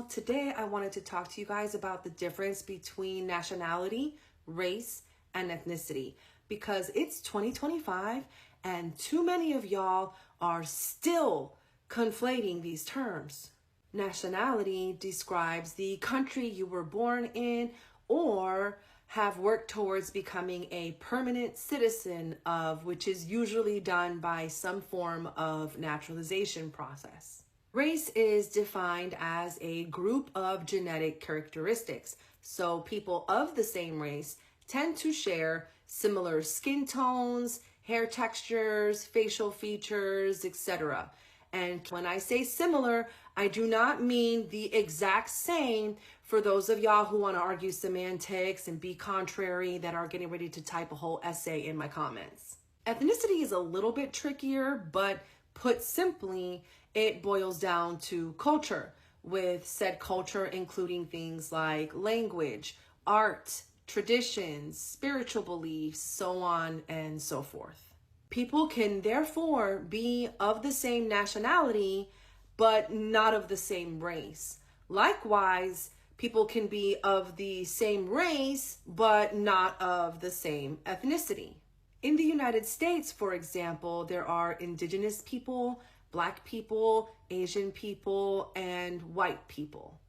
Today I wanted to talk to you guys about the difference between nationality, race, and ethnicity because it's 2025 and too many of y'all are still conflating these terms. Nationality describes the country you were born in or have worked towards becoming a permanent citizen of, which is usually done by some form of naturalization process. Race is defined as a group of genetic characteristics. So people of the same race tend to share similar skin tones, hair textures, facial features, etc. And when I say similar, I do not mean the exact same for those of y'all who want to argue semantics and be contrary that are getting ready to type a whole essay in my comments. Ethnicity is a little bit trickier, but put simply, it boils down to culture, with said culture including things like language, art, traditions, spiritual beliefs, so on and so forth. People can therefore be of the same nationality, but not of the same race. Likewise, people can be of the same race, but not of the same ethnicity. In the United States, for example, there are indigenous people, Black people, Asian people, and white people.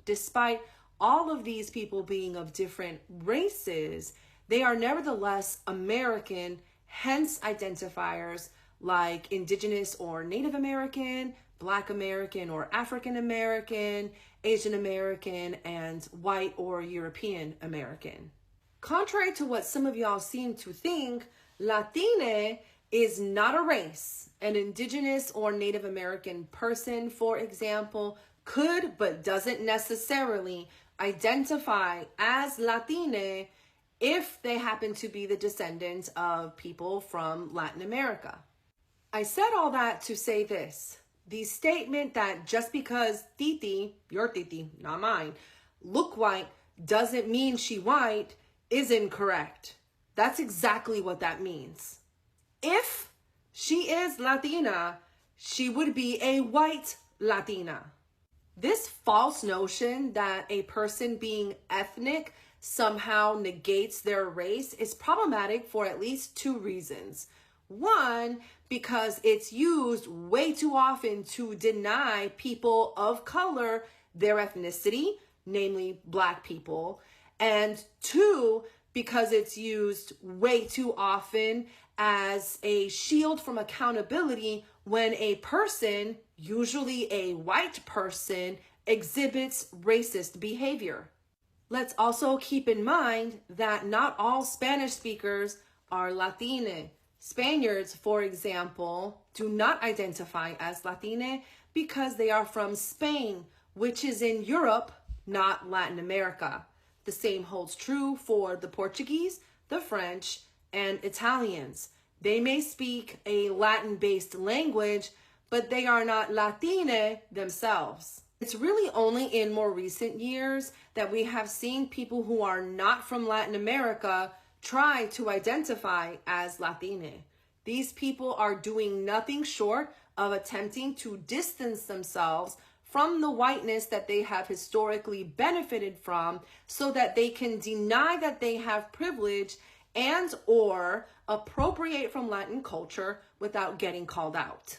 Despite all of these people being of different races, they are nevertheless American, hence identifiers like Indigenous or Native American, Black American or African American, Asian American, and white or European American. Contrary to what some of y'all seem to think, Latine is not a race. An Indigenous or Native American person, for example, could but doesn't necessarily identify as Latine if they happen to be the descendants of people from Latin America. I said all that to say this. The statement that just because Titi, your Titi, not mine, look white doesn't mean she white is incorrect. That's exactly what that means. If she is Latina, she would be a white Latina. This false notion that a person being ethnic somehow negates their race is problematic for at least two reasons. One, because it's used way too often to deny people of color their ethnicity, namely Black people. And two, because it's used way too often as a shield from accountability when a person, usually a white person, exhibits racist behavior. Let's also keep in mind that not all Spanish speakers are Latine. Spaniards, for example, do not identify as Latine because they are from Spain, which is in Europe, not Latin America. The same holds true for the Portuguese, the French, and Italians. They may speak a Latin-based language, but they are not Latine themselves. It's really only in more recent years that we have seen people who are not from Latin America try to identify as Latine. These people are doing nothing short of attempting to distance themselves from the whiteness that they have historically benefited from so that they can deny that they have privilege and or appropriate from Latin culture without getting called out.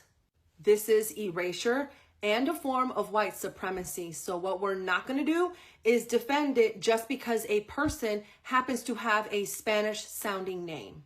This is erasure and a form of white supremacy. So what we're not going to do is defend it just because a person happens to have a Spanish sounding name.